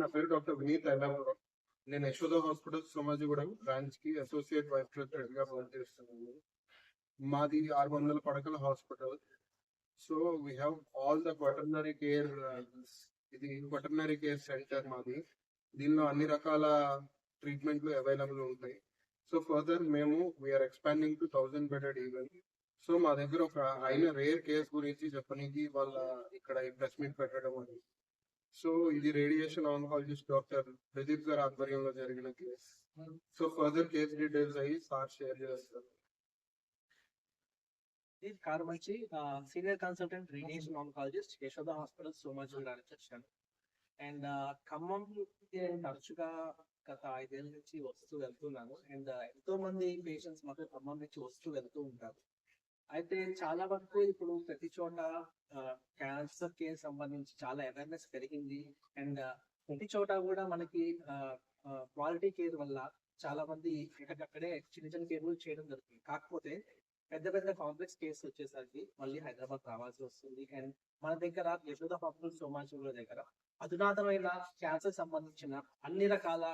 నా పేరు డాక్టర్ వినీత్ ఐలాపురం. నేను యశోద హాస్పిటల్ సోమాజిగూడెం బ్రాంచ్ కి అసోసియేట్ వైస్ ప్రెసిడెంట్ గా పనిచేస్తున్నాను. మాది 600 పడకల hospital. So we have all the quaternary care. ఇది క్వాటర్నరీ కేర్ సెంటర్ మాది. దీనిలో అన్ని రకాల ట్రీట్మెంట్లు అవైలబుల్ ఉంటాయి. సో ఫర్దర్ మేము we are expanding to 1000 bedded event. So మా దగ్గర ఒక అయిన రేర్ కేస్ గురించి చెప్పడానికి వాళ్ళ ఇక్కడ ఈ ప్రెస్ మీట్ పెట్టడం అని. సో ఇది రేడియేషన్ ఆంకాలజిస్ట్ డాక్టర్ ప్రదీప్ గారి ఆధ్వర్యంలో జరిగిన case. So further case details అయ్యి సార్ షేర్ చేస్తారు. Karumanchi senior consultant radiation oncologist Yashoda hospital Somajiguda వచ్చాను. అండ్ ఖమ్మం తరచుగా గత 5 ఏళ్ళ నుంచి వస్తూ వెళ్తున్నాను. అండ్ ఎంతో మంది పేషెంట్స్ మాకు ఖమ్మం నుంచి వస్తూ వెళ్తూ ఉంటారు. అయితే చాలా వరకు ఇప్పుడు ప్రతి చోట క్యాన్సర్ కేర్ సంబంధించి చాలా అవేర్నెస్ పెరిగింది. అండ్ ప్రతి చోట కూడా మనకి క్వాలిటీ కేర్ వల్ల చాలా మంది ఎక్కడక్కడే చిన్న చిన్న కేర్లు చేయడం జరుగుతుంది. కాకపోతే పెద్ద పెద్ద కాంప్లెక్స్ కేసు వచ్చేసరికి మళ్ళీ హైదరాబాద్ రావాల్సి వస్తుంది. అండ్ మన దగ్గర యశోద హాస్పిటల్ సోమాజిగూడ దగ్గర అధునాతనమైన క్యాన్సర్ సంబంధించిన అన్ని రకాల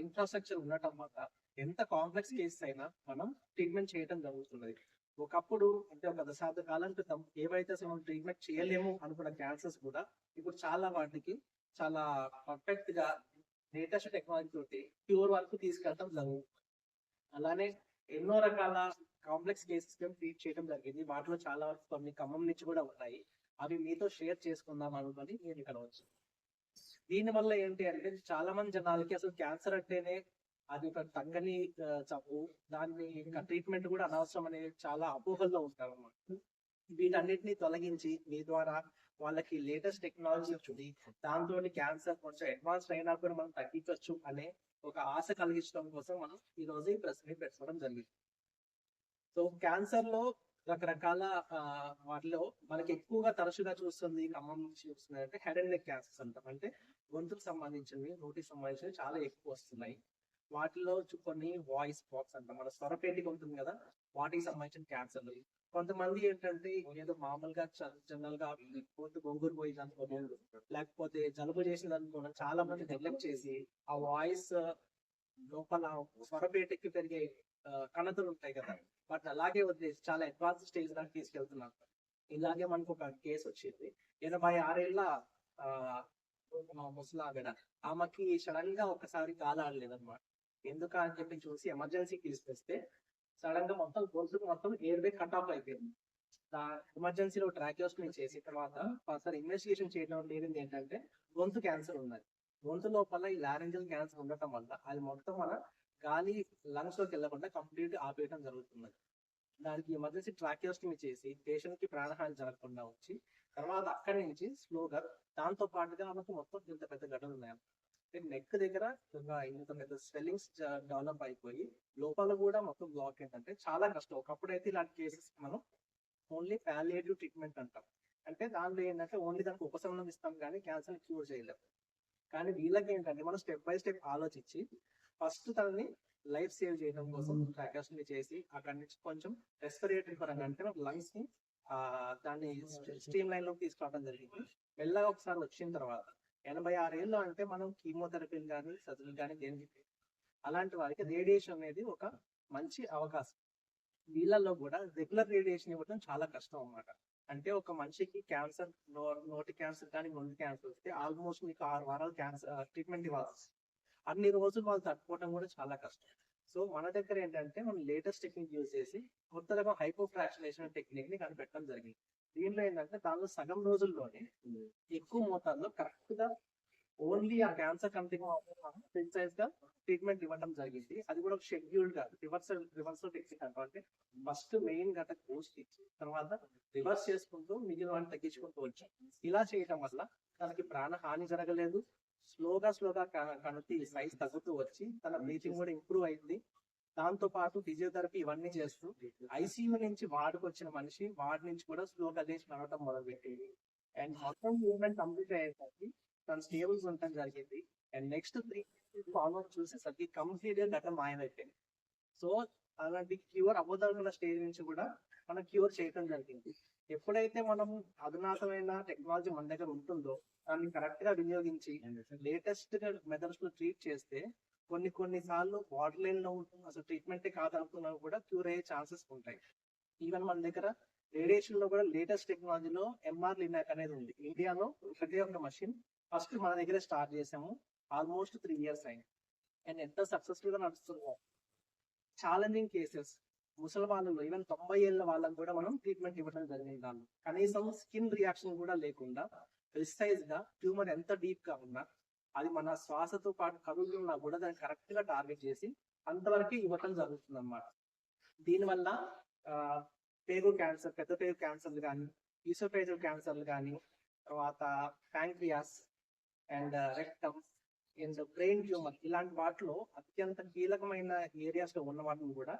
ఇన్ఫ్రాస్ట్రక్చర్ ఉండటం వల్ల ఎంత కాంప్లెక్స్ కేసెస్ అయినా మనం ట్రీట్మెంట్ చేయడం జరుగుతున్నది. ఒకప్పుడు అంటే ఒక దశాబ్ద కాలం క్రితం ఏవైతే అసలు మనం ట్రీట్మెంట్ చేయలేము అనుకున్న క్యాన్సర్స్ కూడా ఇప్పుడు చాలా వాటికి చాలా పర్ఫెక్ట్ గా లేటెస్ట్ టెక్నాలజీ తోటి క్యూర్ వరకు తీసుకెళ్ళడం జరుగుతుంది. అలానే ఎన్నో రకాల కాంప్లెక్స్ కేసెస్ ట్రీట్ చేయడం జరిగింది. వాటిలో చాలా వరకు కొన్ని ఖమ్మం నుంచి కూడా ఉన్నాయి. అవి మీతో షేర్ చేసుకుందాం అనుకొని నేను ఇక్కడ వచ్చాను. దీని వల్ల ఏంటి అంటే చాలా మంది జనాలకి అసలు క్యాన్సర్ అంటేనే అది ఒక తగ్గని జబ్బు, దాన్ని ఇంకా ట్రీట్మెంట్ కూడా అనవసరం అనేది చాలా అపోహల్లో ఉంటారు అన్నమాట. వీటన్నిటిని తొలగించి మీ ద్వారా వాళ్ళకి లేటెస్ట్ టెక్నాలజీ వచ్చింది, దాంతో క్యాన్సర్ కొంచెం అడ్వాన్స్డ్ అయినా కూడా మనం తగ్గించవచ్చు అనే ఒక ఆశ కలిగించడం కోసం మనం ఈ రోజు ఈ ప్రెస్ మీట్ పెట్టుకోవడం జరిగింది. సో క్యాన్సర్ లో రకరకాల వాటిలో మనకి ఎక్కువగా తరచుగా చూస్తుంది ఖమ్మం నుంచి చూస్తుంది అంటే హెడ్ అండ్ నెక్ క్యాన్సర్స్ అంటాం. అంటే గొంతుకు సంబంధించినవి, నోటికి సంబంధించినవి చాలా ఎక్కువ వస్తున్నాయి. వాటిలో కొన్ని వాయిస్ బాక్స్ అంటాం, మన స్వరపేటిక ఉంటుంది కదా, వాటికి సంబంధించిన క్యాన్సర్లు. కొంతమంది ఏంటంటే ఏదో మామూలుగా జనరల్ గా గొంగురు పోయింది అనుకోవడం, లేకపోతే జలుబు చేసింది అనుకోవడం, చాలా మంది నెగ్లెక్ట్ చేసి ఆ వాయిస్ లోపల స్వరపేటకి పెరిగే కణతులు ఉంటాయి కదా, వాటిని అలాగే వదిలేసి చాలా అడ్వాన్స్ స్టేజ్ దాకా తీసుకెళ్తున్నారు. ఇలాగే మనకు ఒక కేసు వచ్చింది. 86 ఏళ్ళ ముసలావిడ, ఆమెకి సడన్ గా ఒకసారి కాలాడలేదన్నమాట. ఎందుకు అని చెప్పి చూసి ఎమర్జెన్సీకి తీసుకొస్తే సడన్ గా మొత్తం గొంతుకు మొత్తం ఎయిర్ వే కట్ ఆఫ్ అయిపోయింది. ఎమర్జెన్సీలో ట్రాకియోస్టమీ చేసిన తర్వాత ఫర్దర్ ఇన్వెస్టిగేషన్ చేయడం లేనిది ఏంటంటే గొంతు క్యాన్సర్ ఉన్నది. గొంతు లోపల ఈ లారెంజల్ క్యాన్సర్ ఉండటం వల్ల అది మొత్తం మన గాలి లంగ్స్ లోకి వెళ్లకుండా కంప్లీట్ ఆపేయడం జరుగుతున్నది. దానికి ఎమర్జెన్సీ ట్రాకియోస్టమీ చేసి పేషెంట్ కి ప్రాణహాని జరగకుండా వచ్చి తర్వాత అక్కడి నుంచి స్లోగా దాంతో పాటుగా మనకు మొత్తం ఇంత పెద్ద ఘటనలు ఉన్నాయి. నెక్ దగ్గర ఇంత పెద్ద స్వెల్లింగ్స్ డెవలప్ అయిపోయి లోపల కూడా మొత్తం బ్లాక్ ఏంటంటే చాలా కష్టం. ఒకప్పుడు అయితే ఇలాంటి కేసెస్ మనం ఓన్లీ పాలియేటివ్ ట్రీట్మెంట్ అంటాం. అంటే దాంట్లో ఏంటంటే ఓన్లీ దానికి ఉపశమనం ఇస్తాం కానీ క్యాన్సర్ క్యూర్ చేయలేము. కానీ వీళ్ళకి ఏంటంటే మనం స్టెప్ బై స్టెప్ ఆలోచించి ఫస్ట్ తనని లైఫ్ సేవ్ చేయడం కోసం ట్రాకియోస్టమీ చేసి అక్కడి నుంచి కొంచెం రెస్పిరేటరీ పరంగా అంటే లంగ్స్ ని దాన్ని స్ట్రీమ్ లైన్ లోకి తీసుకురావడం జరిగింది. మెల్లగా ఒకసారి వచ్చిన తర్వాత 86 ఏళ్ళు అంటే మనం కీమోథెరపీలు కానీ సర్జరీలు కానీ దేనికి, అలాంటి వారికి రేడియేషన్ అనేది ఒక మంచి అవకాశం. వీళ్ళల్లో కూడా రెగ్యులర్ రేడియేషన్ ఇవ్వడం చాలా కష్టం అన్నమాట. అంటే ఒక మనిషికి క్యాన్సర్, నోటి క్యాన్సర్ కానీ గొంతు క్యాన్సర్ వస్తే ఆల్మోస్ట్ మీకు 6 వారాలు క్యాన్సర్ ట్రీట్మెంట్ ఇవ్వాల్సి, అన్ని రోజులు వాళ్ళు తట్టుకోవడం కూడా చాలా కష్టం. సో మన దగ్గర ఏంటంటే మనం లేటెస్ట్ టెక్నిక్ యూజ్ చేసి కొత్త రకం హైపోఫ్రాక్షనేషన్ టెక్నిక్ ని కనిపెట్టడం జరిగింది. దీంట్లో ఏంటంటే దానిలో సగం రోజుల్లోనే ఎక్కువ మోతాదులో కరెక్ట్ గా ఓన్లీ ఆ క్యాన్సర్ కంపెనీ ప్రిసైజ్ గా ట్రీట్మెంట్ ఇవ్వడం జరిగింది. అది కూడా ఒక షెడ్యూల్డ్ గా రివర్సల్ టెక్నిక్ అంటాం. అంటే ఫస్ట్ మెయిన్ గట్ట పోస్ట్ ఇచ్చి తర్వాత రివర్స్ చేసుకుంటూ మిగిలిన వాటిని తగ్గించుకుంటూ వచ్చాం. ఇలా చేయడం వల్ల తనకి ప్రాణహాని జరగలేదు. స్లోగా కణుతి సైజ్ తగ్గుతూ వచ్చి తన బ్రీతింగ్ కూడా ఇంప్రూవ్ అయింది. దాంతో పాటు ఫిజియోథెరపీ ఇవన్నీ చేస్తూ ఐసీయూ నుంచి వార్డుకు వచ్చిన మనిషి వార్డు నుంచి కూడా స్లోగా లేచి నడవటం మొదలు పెట్టేది. అండ్ మొత్తం మూవ్మెంట్ కంప్లీట్ అయ్యేసరికి తన స్టేబుల్స్ ఉండటం జరిగింది. అండ్ నెక్స్ట్ 3 ఫాలో చూసేసరికి కంప్లీట్ గా గతం మాయమైపోయింది. సో అలాంటి క్యూర్ అవ్వదలుగున్న స్టేజ్ నుంచి కూడా మనం క్యూర్ చేయడం జరిగింది. ఎప్పుడైతే మనం అధునాతమైన టెక్నాలజీ మన దగ్గర ఉంటుందో దాన్ని కరెక్ట్ గా వినియోగించి లేటెస్ట్ మెథడ్స్ లో ట్రీట్ చేస్తే కొన్ని సార్లు బార్డర్ లైన్ లో అసలు ట్రీట్మెంటే కాదనుకున్నా కూడా క్యూర్ అయ్యే ఛాన్సెస్ ఉంటాయి. ఈవెన్ మన దగ్గర రేడియేషన్ లో కూడా లేటెస్ట్ టెక్నాలజీలో ఎంఆర్ లినాక్ అనేది ఉంది. ఇండియాలో ఒకటే ఒక మషిన్ ఫస్ట్ మన దగ్గర స్టార్ట్ చేసాము. ఆల్మోస్ట్ 3 years అయింది అండ్ ఎంత సక్సెస్ఫుల్ గా నడుస్తుందో. ఛాలెంజింగ్ కేసెస్ ముసలి వాళ్ళలో ఈవెన్ 90 ఏళ్ళ వాళ్ళకి కూడా మనం ట్రీట్మెంట్ ఇవ్వడం జరిగింది. దాన్ని కనీసం స్కిన్ రియాక్షన్ కూడా లేకుండా ప్రిసైజ్ గా ట్యూమర్ ఎంత డీప్ గా ఉన్నా అది మన శ్వాసతో పాటు కదులుతున్నా కూడా దాన్ని కరెక్ట్ గా టార్గెట్ చేసి అంతవరకు ఇవ్వటం జరుగుతుంది అన్నమాట. దీనివల్ల పేగు క్యాన్సర్, పెద్ద పేగు క్యాన్సర్లు కానీ, ఈసోఫేజల్ క్యాన్సర్లు కానీ, తర్వాత pancreas and rectum and brain tumour ఇలాంటి వాటిలో అత్యంత కీలకమైన ఏరియాస్ లో ఉన్న వాటిని కూడా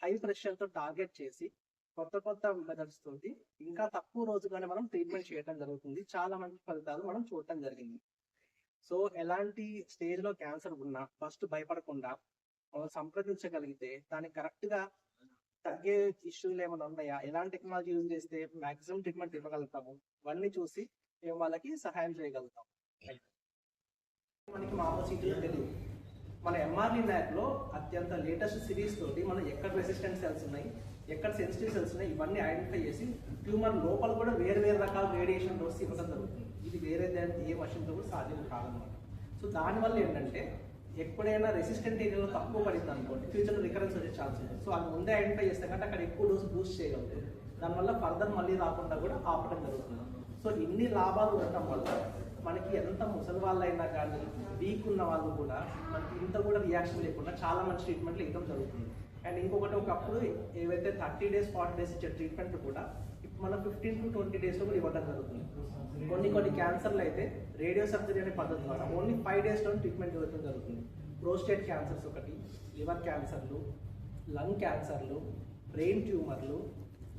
హై ప్రెషర్ తో టార్గెట్ చేసి కొత్త మెథడ్స్ తోటి ఇంకా తక్కువ రోజుగానే మనం ట్రీట్మెంట్ చేయడం జరుగుతుంది. చాలా మంచి ఫలితాలు మనం చూడటం జరిగింది. సో ఎలాంటి స్టేజ్ లో క్యాన్సర్ ఉన్నా ఫస్ట్ భయపడకుండా మనం సంప్రదించగలిగితే దానికి కరెక్ట్ గా తగ్గే ఇష్యూలు ఏమైనా ఉన్నాయా, ఎలాంటి టెక్నాలజీ యూజ్ చేస్తే మాక్సిమం ట్రీట్మెంట్ ఇవ్వగలుగుతాము, ఇవన్నీ చూసి మేము వాళ్ళకి సహాయం చేయగలుగుతాం. మనకి మామూలు సీట్లు తెలియదు. మన ఎంఆర్లీ ల్యాబ్ లో అత్యంత లేటెస్ట్ సిరీస్ తోటి మనం ఎక్కడ రెసిస్టెంట్ సెల్స్ ఉన్నాయి, ఎక్కడ సెన్సిటివ్ సెల్స్ ఉన్నాయి, ఇవన్నీ ఐడెంటిఫై చేసి ట్యూమర్ లోపల కూడా వేరు రకాల రేడియేషన్ డోస్ ఇవ్వడం జరుగుతుంది. ఇది వేరే ఏ మషిన్ తో కూడా సాధ్యం కాదన్నమాట. సో దానివల్ల ఏంటంటే ఎప్పుడైనా రెసిస్టెంట్ ఏరియాలో తక్కువ పడింది అనుకోండి, ఫ్యూచర్ లో రికరెన్స్ వచ్చే ఛాన్స్ ఉంది. సో అది ముందే ఐడెంటిఫై చేస్తే కంటే అక్కడ ఎక్కువ డోస్ బూస్ట్ చేయగలుగుతుంది. దానివల్ల ఫర్దర్ మళ్ళీ రాకుండా కూడా ఆపడం జరుగుతుంది. సో ఇన్ని లాభాలు ఉండటం వల్ల మనకి ఎంత ముసలి వాళ్ళు అయినా కానీ వీక్ ఉన్న వాళ్ళు కూడా మనకి ఇంత కూడా రియాక్షన్ లేకుండా చాలా మంచి ట్రీట్మెంట్లు ఇవ్వడం జరుగుతుంది. అండ్ ఇంకొకటి, ఒకప్పుడు ఏవైతే 30 days 40 days ఇచ్చే ట్రీట్మెంట్ కూడా ఇప్పుడు మనం 15 to 20 days లో కూడా ఇవ్వడం జరుగుతుంది. కొన్ని క్యాన్సర్లు అయితే రేడియో సర్జరీ అనే పద్ధతి ద్వారా ఓన్లీ 5 days లో ట్రీట్మెంట్ ఇవ్వడం జరుగుతుంది. ప్రోస్టేట్ క్యాన్సర్స్ ఒకటి, లివర్ క్యాన్సర్లు, లంగ్ క్యాన్సర్లు, బ్రెయిన్ ట్యూమర్లు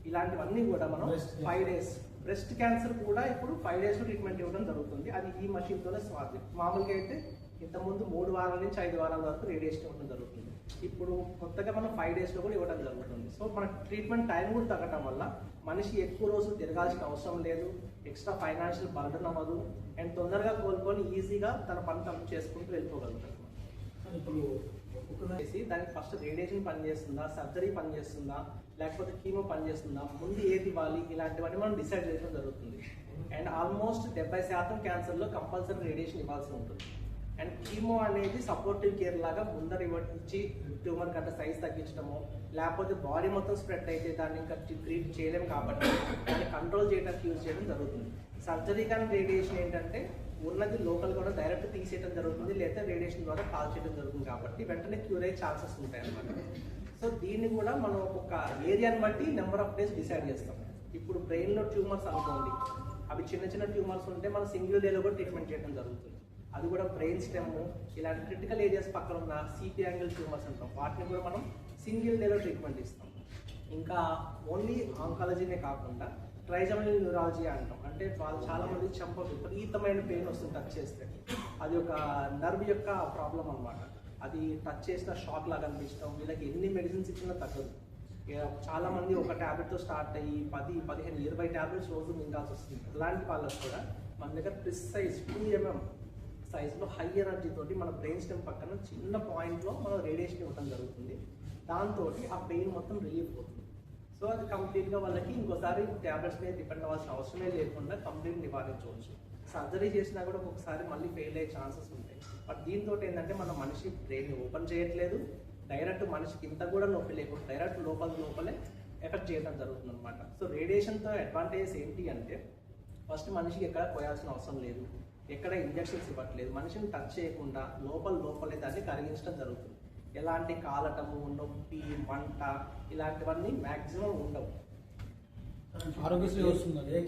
ఇలాంటివన్నీ కూడా మనం 5 days. బ్రెస్ట్ క్యాన్సర్ కూడా ఇప్పుడు 5 days లో ట్రీట్మెంట్ ఇవ్వడం జరుగుతుంది. అది ఈ మషిన్ తోనే సాధ్యం. మామూలుగా అయితే ఇంతకుముందు 3 వారాల నుంచి 5 వారాల వరకు రేడియేషన్ ఇవ్వడం జరుగుతుంది. ఇప్పుడు కొత్తగా మనం 5 days లో కూడా ఇవ్వడం జరుగుతుంది. సో మన ట్రీట్మెంట్ టైం కూడా తగ్గడం వల్ల మనిషి ఎక్కువ రోజులు తిరగాల్సిన అవసరం లేదు, ఎక్స్ట్రా ఫైనాన్షియల్ బర్డన్ అవ్వదు, అండ్ తొందరగా కోలుకొని ఈజీగా తన పని తను చేసుకుంటూ వెళ్ళిపోగలుగుతారు. దానికి ఫస్ట్ రేడియేషన్ పనిచేస్తుందా, సర్జరీ పనిచేస్తుందా, లేకపోతే కీమో పనిచేస్తుందా, ముందు ఏది ఇవ్వాలి, ఇలాంటివన్నీ మనం డిసైడ్ చేయడం జరుగుతుంది. అండ్ ఆల్మోస్ట్ 70% క్యాన్సర్లో కంపల్సరీ రేడియేషన్ ఇవ్వాల్సి ఉంటుంది. అండ్ కీమో అనేది సపోర్టివ్ కేర్ లాగా ముందర ఇచ్చి ట్యూమర్ కంటే సైజ్ తగ్గించడము, లేకపోతే బాడీ మొత్తం స్ప్రెడ్ అయితే దాన్ని ఇంకా ట్రీట్ చేయలేము కాబట్టి దాన్ని కంట్రోల్ చేయడానికి యూజ్ చేయడం జరుగుతుంది. సర్జరీ కానీ రేడియేషన్ ఏంటంటే ఉన్నది లోకల్ కూడా డైరెక్ట్ తీసేయడం జరుగుతుంది, లేదా రేడియేషన్ ద్వారా కాల్ చేయడం జరుగుతుంది కాబట్టి వెంటనే క్యూర్ అయ్యే ఛాన్సెస్ ఉంటాయి అన్నమాట. సో దీన్ని కూడా మనం ఒక ఏరియాని బట్టి నెంబర్ ఆఫ్ డేస్ డిసైడ్ చేస్తాం. ఇప్పుడు బ్రెయిన్లో ట్యూమర్స్ అనుకోండి, అవి చిన్న ట్యూమర్స్ ఉంటే మనం సింగిల్ డేలో కూడా ట్రీట్మెంట్ చేయడం జరుగుతుంది. అది కూడా బ్రెయిన్ స్టెమ్ ఇలాంటి క్రిటికల్ ఏరియాస్ పక్కన ఉన్న సిపి యాంగిల్ ట్యూమర్స్ అంటాం, వాటిని కూడా మనం సింగిల్ డేలో ట్రీట్మెంట్ ఇస్తాం. ఇంకా ఓన్లీ ఆంకాలజీనే కాకుండా ట్రైజమినల్ న్యూరాలజీ అంటాం, అంటే వాళ్ళు చాలా మంది చెంప విపరీతమైన పెయిన్ వస్తుంది టచ్ చేస్తే. అది ఒక నర్వ్ యొక్క ప్రాబ్లం అన్నమాట. అది టచ్ చేసిన షాక్ లాగా అనిపించడం, వీళ్ళకి ఎన్ని మెడిసిన్స్ ఇచ్చినా తగ్గదు. చాలా మంది ఒక ట్యాబ్లెట్తో స్టార్ట్ అయ్యి 10, 15, 20 ట్యాబ్లెట్స్ రోజు మింగాల్సి వస్తుంది. అలాంటి వాళ్ళకి కూడా మన దగ్గర ప్రిసైజ్ 2 mm సైజ్లో హై ఎనర్జీ తోటి మన బ్రెయిన్ స్టెమ్ పక్కన చిన్న పాయింట్లో మనం రేడియేషన్ ఇవ్వడం జరుగుతుంది. దాంతో ఆ పెయిన్ మొత్తం రిలీఫ్ అవుతుంది. సో అది కంప్లీట్గా వాళ్ళకి ఇంకోసారి ట్యాబ్లెట్స్ మీద డిపెండ్ అవ్వాల్సిన అవసరమే లేకుండా కంప్లీట్ నివారించవచ్చు. సర్జరీ చేసినా కూడా ఒక్కొక్కసారి మళ్ళీ ఫెయిల్ అయ్యే ఛాన్సెస్ ఉంటాయి. బట్ దీంతో ఏంటంటే మన మనిషి బ్రెయిన్ ఓపెన్ చేయట్లేదు, డైరెక్ట్ మనిషికి ఇంత కూడా నొప్పి లేకుండా డైరెక్ట్ లోపలే ఎఫెక్ట్ చేయడం జరుగుతుంది అనమాట. సో రేడియేషన్తో అడ్వాంటేజెస్ ఏంటి అంటే ఫస్ట్ మనిషికి ఎక్కడ పోయాల్సిన అవసరం లేదు, ఎక్కడ ఇంజెక్షన్స్ ఇవ్వట్లేదు, మనిషిని టచ్ చేయకుండా లోపలే దాన్ని కరిగించడం జరుగుతుంది. ఎలాంటి కాలటము, నొప్పి, మంట ఇలాంటివన్నీ మ్యాక్సిమం ఉండవు. ఆరోగ్యశ్రీ వస్తుంది.